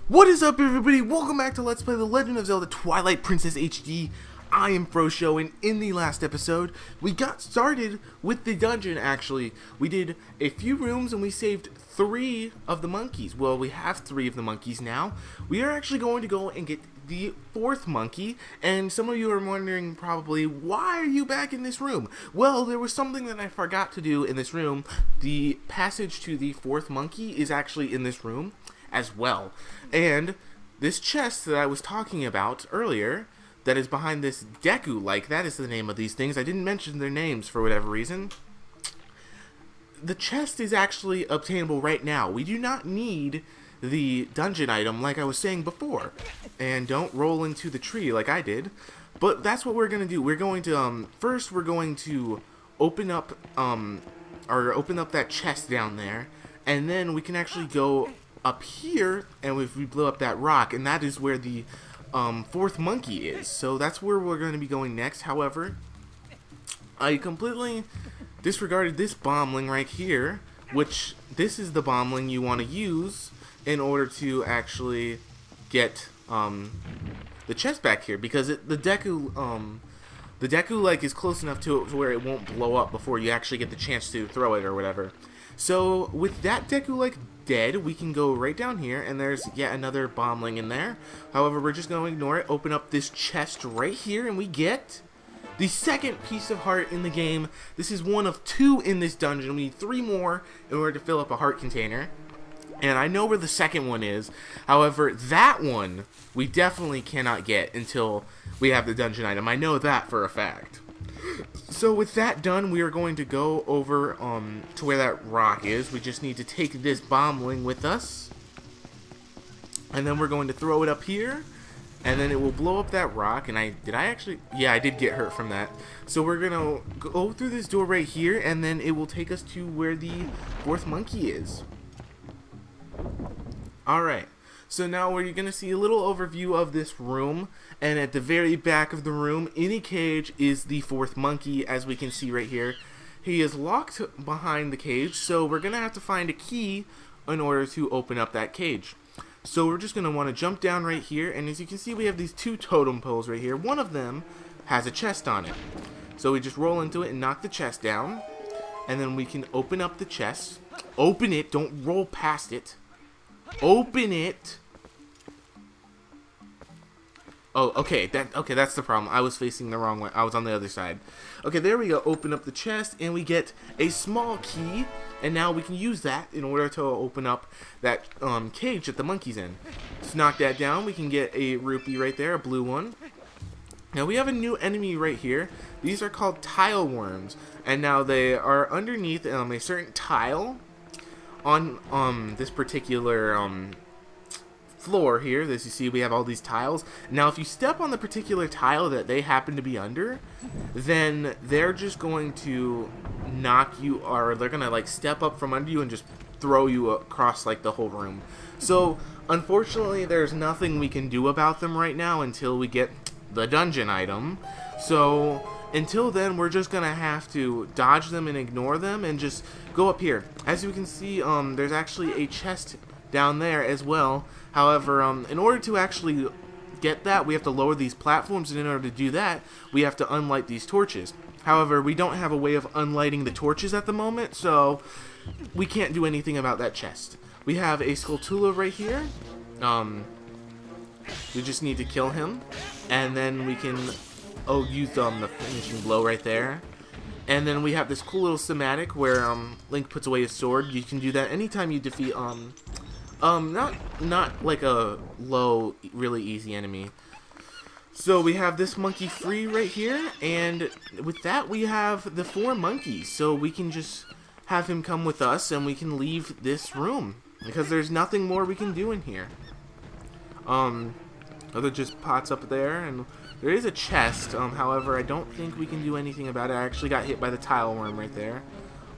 What is up, everybody? Welcome back to Let's Play The Legend of Zelda Twilight Princess HD. I am Frosho, and in the last episode, we got started with the dungeon, actually. We did a few rooms, and we saved 3 of the monkeys. Well, we have 3 of the monkeys now. We are actually going to go and get the 4th monkey, and some of you are wondering probably, why are you back in this room? Well, there was something that I forgot to do in this room. The passage to the 4th monkey is actually in this room as well. And this chest that I was talking about earlier, that is behind this Deku, like that is the name of these things. I didn't mention their names for whatever reason. The chest is actually obtainable right now. We do not need the dungeon item like I was saying before. And don't roll into the tree like I did. But that's what we're going to do. We're going to, first we're going to open up that chest down there. And then we can actually go up here, and if we blow up that rock, and that is where the 4th monkey is. So that's where we're going to be going next. However, I completely disregarded this bombling right here, which this is the bombling you want to use in order to actually get the chest back here, because the Deku like is close enough to it where it won't blow up before you actually get the chance to throw it or whatever. So with that Deku like dead, we can go right down here, and there's yet another bombling in there. However, we're just going to ignore it, open up this chest right here, and we get the 2nd piece of heart in the game. This is one of 2 in this dungeon. We need 3 more in order to fill up a heart container. And I know where the 2nd one is. However, that one we definitely cannot get until we have the dungeon item. I know that for a fact. So with that done, we are going to go over to where that rock is. We just need to take this bombling with us, and then we're going to throw it up here, and then it will blow up that rock. And I did get hurt from that. So we're gonna go through this door right here, and then it will take us to where the 4th monkey is. Alright, so now we're going to see a little overview of this room, and at the very back of the room, in a cage, is the 4th monkey, as we can see right here. He is locked behind the cage, so we're going to have to find a key in order to open up that cage. So we're just going to want to jump down right here, and as you can see, we have these 2 totem poles right here. One of them has a chest on it. So we just roll into it and knock the chest down, and then we can open up the chest. Open it, don't roll past it. Open it. Oh, okay, that's the problem. I was facing the wrong way. I was on the other side. Okay, there we go. Open up the chest, and we get a small key, and now we can use that in order to open up that cage that the monkey's in. Let's knock that down. We can get a rupee right there, a blue one. Now we have a new enemy right here. These are called tile worms, and now they are underneath a certain tile on this particular floor here. As you see, we have all these tiles. Now if you step on the particular tile that they happen to be under, then they're just going to knock you, or they're gonna like step up from under you and just throw you across like the whole room. So unfortunately, there's nothing we can do about them right now until we get the dungeon item. So until then, we're just gonna have to dodge them and ignore them and just go up here. As you can see, there's actually a chest down there as well. However, in order to actually get that, we have to lower these platforms, and in order to do that, we have to unlight these torches. However, we don't have a way of unlighting the torches at the moment, so we can't do anything about that chest. We have a Skulltula right here. We just need to kill him, and then we can use the finishing blow right there. And then we have this cool little cinematic where Link puts away his sword. You can do that anytime you defeat not like a low, really easy enemy. So we have this monkey free right here, and with that we have the 4 monkeys. So we can just have him come with us, and we can leave this room because there's nothing more we can do in here. Other just pots up there, and there is a chest. However, I don't think we can do anything about it. I actually got hit by the tile worm right there.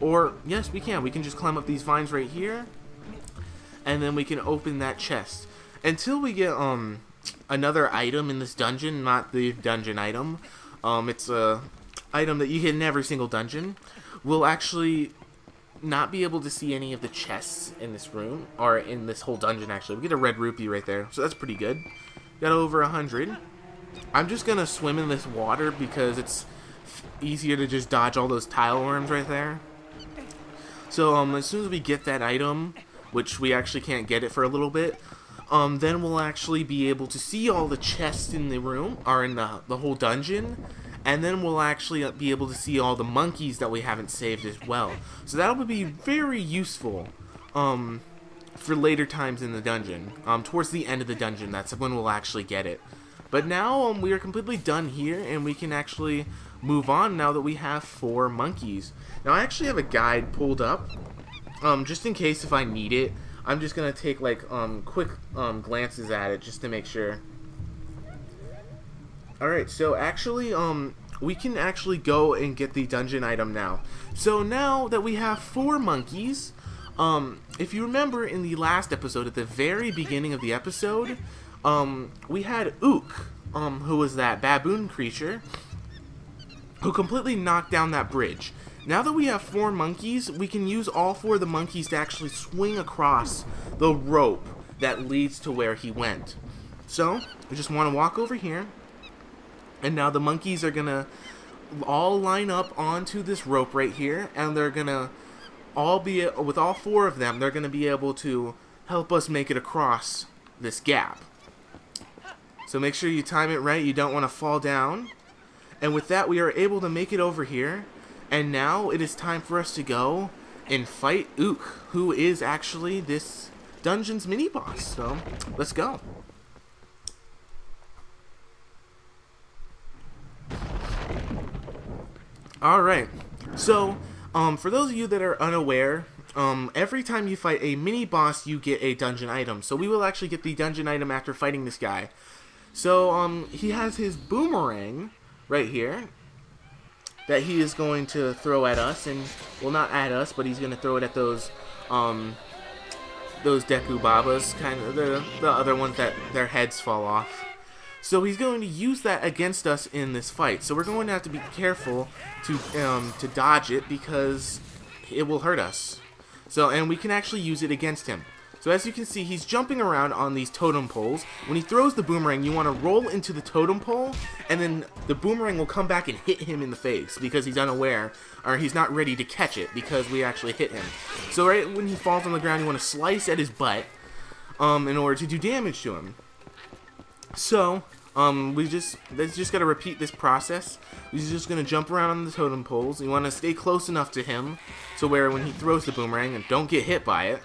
Or yes, we can. We can just climb up these vines right here, and then we can open that chest. Until we get another item in this dungeon, not the dungeon item. It's a item that you get in every single dungeon. We'll actually not be able to see any of the chests in this room, or in this whole dungeon actually. We get a red rupee right there, so that's pretty good. Got over 100. I'm just gonna swim in this water because it's easier to just dodge all those tile worms right there. So as soon as we get that item, which we actually can't get it for a little bit, then we'll actually be able to see all the chests in the room, or in the whole dungeon, and then we'll actually be able to see all the monkeys that we haven't saved as well. So that'll be very useful for later times in the dungeon. Towards the end of the dungeon, that's when we'll actually get it. But now we are completely done here, and we can actually move on now that we have 4 monkeys. Now I actually have a guide pulled up, just in case if I need it. I'm just gonna take like quick glances at it just to make sure. Alright, so actually we can actually go and get the dungeon item now. So now that we have 4 monkeys, if you remember in the last episode, at the very beginning of the episode, we had Ook, who was that baboon creature, who completely knocked down that bridge. Now that we have 4 monkeys, we can use all 4 of the monkeys to actually swing across the rope that leads to where he went. So, we just want to walk over here, and now the monkeys are gonna all line up onto this rope right here, and they're gonna all be, with all 4 of them, they're gonna be able to help us make it across this gap. So make sure you time it right, you don't want to fall down. And with that, we are able to make it over here. And now it is time for us to go and fight Ook, who is actually this dungeon's mini-boss. So, let's go. Alright, so, for those of you that are unaware, every time you fight a mini-boss, you get a dungeon item. So we will actually get the dungeon item after fighting this guy. So, he has his boomerang right here that he is going to throw at us, and, well, not at us, but he's going to throw it at those Deku Babas, kind of, the other ones that their heads fall off. So he's going to use that against us in this fight. So we're going to have to be careful to dodge it, because it will hurt us. So, and we can actually use it against him. So as you can see, he's jumping around on these totem poles. When he throws the boomerang, you want to roll into the totem pole, and then the boomerang will come back and hit him in the face because he's unaware, or he's not ready to catch it because we actually hit him. So right when he falls on the ground, you want to slice at his butt in order to do damage to him. So let's just gotta repeat this process. He's just gonna jump around on the totem poles. You want to stay close enough to him so where when he throws the boomerang, and don't get hit by it.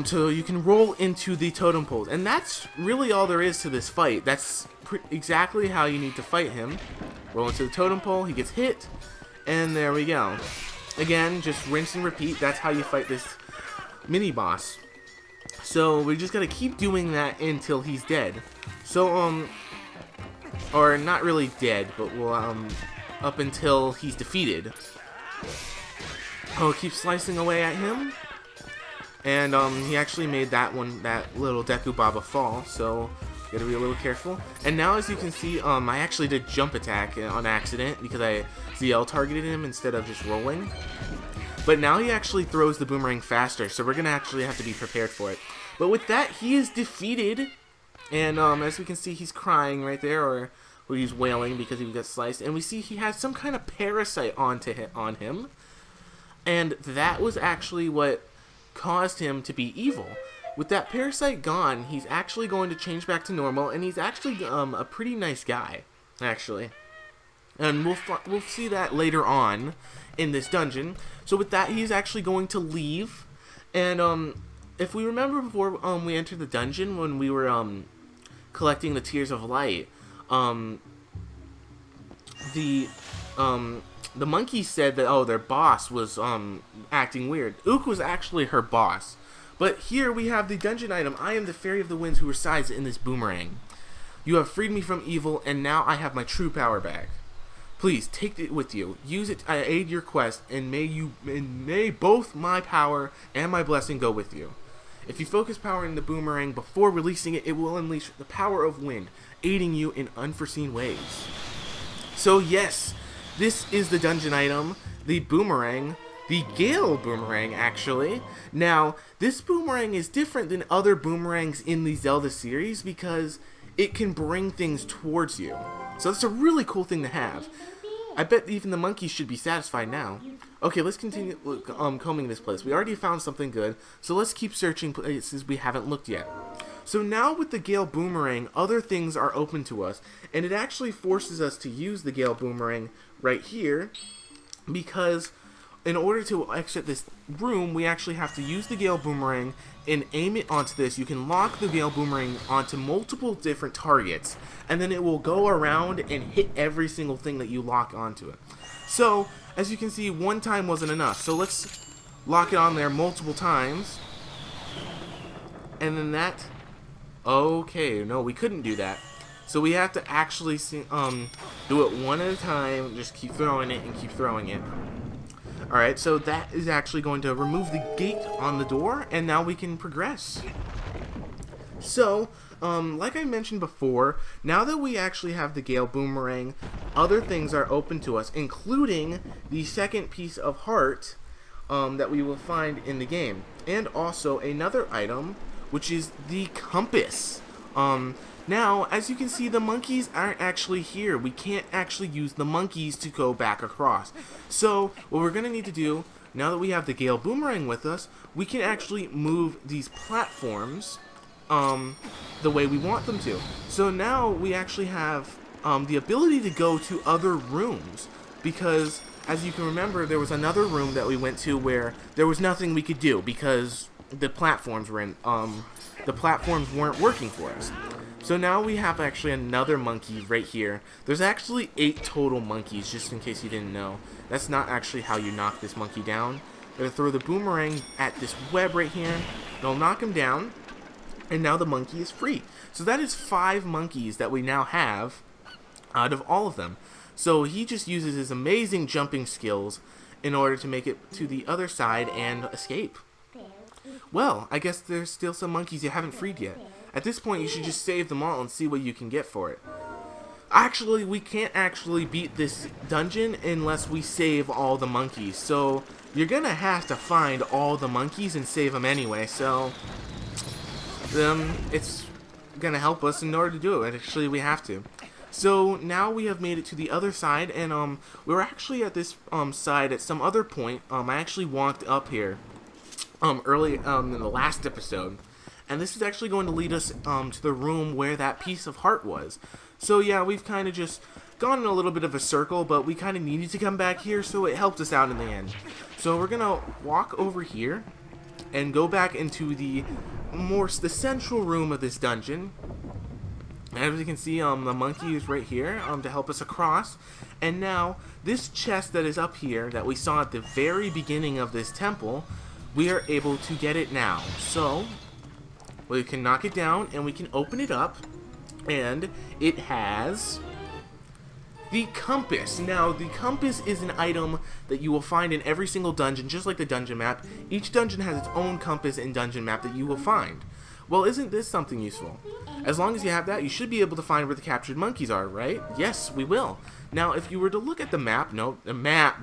So you can roll into the totem poles, and that's really all there is to this fight. That's exactly how you need to fight him. Roll into the totem pole, he gets hit, and there we go. Again, just rinse and repeat. That's how you fight this mini-boss. So we just gotta keep doing that until he's dead. So, or not really dead, but we'll, up until he's defeated. I'll keep slicing away at him. And he actually made that little Deku Baba fall, so gotta be a little careful. And now, as you can see, I actually did jump attack on accident because I ZL targeted him instead of just rolling. But now he actually throws the boomerang faster, so we're gonna actually have to be prepared for it. But with that, he is defeated, and as we can see, he's crying right there, or he's wailing because he got sliced. And we see he has some kind of parasite on him, and that was actually what caused him to be evil. With that parasite gone, he's actually going to change back to normal, and he's actually a pretty nice guy, actually. And we'll see that later on in this dungeon. So with that, he's actually going to leave. And if we remember before we entered the dungeon, when we were collecting the Tears of Light, the monkey said that, their boss was acting weird. Ook was actually her boss. But here we have the dungeon item. I am the Fairy of the Winds who resides in this boomerang. You have freed me from evil, and now I have my true power back. Please take it with you. Use it to aid your quest, and may both my power and my blessing go with you. If you focus power in the boomerang before releasing it, it will unleash the power of wind, aiding you in unforeseen ways. So yes, this is the dungeon item, the boomerang. the Gale Boomerang, actually. Now, this Boomerang is different than other Boomerangs in the Zelda series because it can bring things towards you. So that's a really cool thing to have. I bet even the monkeys should be satisfied now. Okay, let's continue combing this place. We already found something good, so let's keep searching places we haven't looked yet. So now with the Gale Boomerang, other things are open to us, and it actually forces us to use the Gale Boomerang right here, because in order to exit this room, we actually have to use the Gale Boomerang and aim it onto this. You can lock the Gale Boomerang onto multiple different targets, and then it will go around and hit every single thing that you lock onto it. So, as you can see, one time wasn't enough. So let's lock it on there multiple times. And then that... Okay, no, we couldn't do that. So we have to actually do it one at a time, just keep throwing it and keep throwing it. Alright, so that is actually going to remove the gate on the door, and now we can progress. So, like I mentioned before, now that we actually have the Gale Boomerang, other things are open to us, including the second piece of heart that we will find in the game. And also another item, which is the compass. Now, as you can see, the monkeys aren't actually here. We can't actually use the monkeys to go back across. So, what we're going to need to do, now that we have the Gale Boomerang with us, we can actually move these platforms the way we want them to. So now we actually have the ability to go to other rooms, because, as you can remember, there was another room that we went to where there was nothing we could do because the platforms were the platforms weren't working for us. So now we have actually another monkey right here. There's actually 8 total monkeys, just in case you didn't know. That's not actually how you knock this monkey down. You're going to throw the boomerang at this web right here. It'll knock him down, and now the monkey is free. So that is 5 monkeys that we now have out of all of them. So he just uses his amazing jumping skills in order to make it to the other side and escape. Well, I guess there's still some monkeys you haven't freed yet. At this point, you should just save them all and see what you can get for it. Actually, we can't actually beat this dungeon unless we save all the monkeys. So, you're gonna have to find all the monkeys and save them anyway. So, it's gonna help us in order to do it. Actually, we have to. So, now we have made it to the other side, and we were actually at this side at some other point. I actually walked up here early in the last episode. And this is actually going to lead us to the room where that piece of heart was. So yeah, we've kind of just gone in a little bit of a circle, but we kind of needed to come back here, so it helped us out in the end. So we're going to walk over here and go back into the central room of this dungeon. As you can see, the monkey is right here to help us across. And now, this chest that is up here that we saw at the very beginning of this temple, we are able to get it now. So we can knock it down and we can open it up, and it has the compass. Now, the compass is an item that you will find in every single dungeon, just like the dungeon map. Each dungeon has its own compass and dungeon map that you will find. Well, isn't this something useful? As long as you have that, you should be able to find where the captured monkeys are, right? Yes, we will. Now, if you were to look at the map, the map.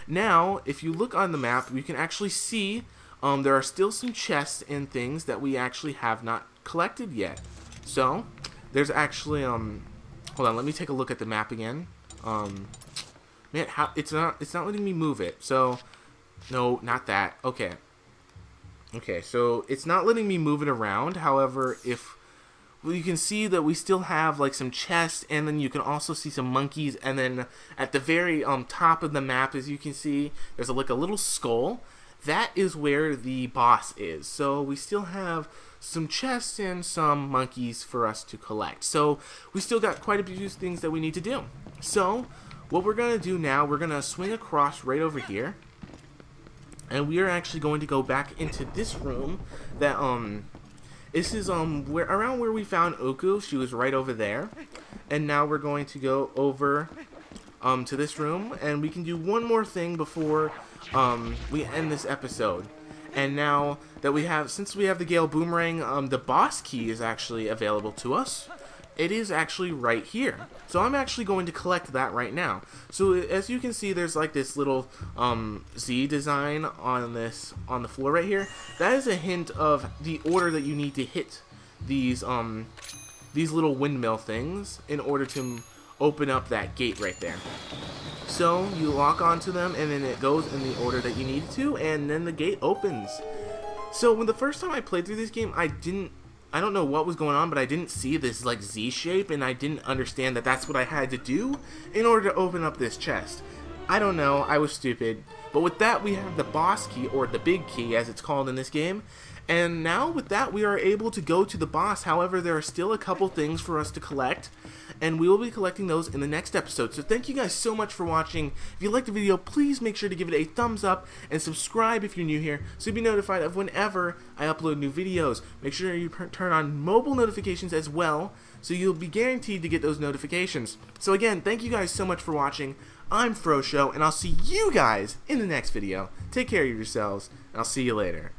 Now, if you look on the map, you can actually see there are still some chests and things that we actually have not collected yet. So, there's actually, hold on, let me take a look at the map again. Man, it's not letting me move it. So, no, not that. Okay. Okay, so it's not letting me move it around. However, you can see that we still have like some chests, and then you can also see some monkeys, and then at the very top of the map, as you can see, there's like a little skull. That is where the boss is. So we still have some chests and some monkeys for us to collect. So we still got quite a few things that we need to do. So what we're going to do now, we're going to swing across right over here. And we are actually going to go back into this room that, this is around where we found Oku. She was right over there. And now we're going to go over to this room, and we can do one more thing before we end this episode. And now that since we have the Gale Boomerang, the boss key is actually available to us. it is actually right here. So I'm actually going to collect that right now. So as you can see, there's like this little Z design on the floor right here. That is a hint of the order that you need to hit these little windmill things in order to open up that gate right there. So you lock onto them, and then it goes in the order that you need to, and then the gate opens. So when the first time I played through this game, I don't know what was going on, but I didn't see this like Z shape, and I didn't understand that that's what I had to do in order to open up this chest. I don't know, I was stupid. But with that, we have the boss key, or the big key as it's called in this game. And now with that, we are able to go to the boss. However, there are still a couple things for us to collect, and we will be collecting those in the next episode. So thank you guys so much for watching. If you liked the video, please make sure to give it a thumbs up and subscribe if you're new here, so you'll be notified of whenever I upload new videos. Make sure you turn on mobile notifications as well, so you'll be guaranteed to get those notifications. So again, thank you guys so much for watching. I'm Frosho, and I'll see you guys in the next video. Take care of yourselves, and I'll see you later.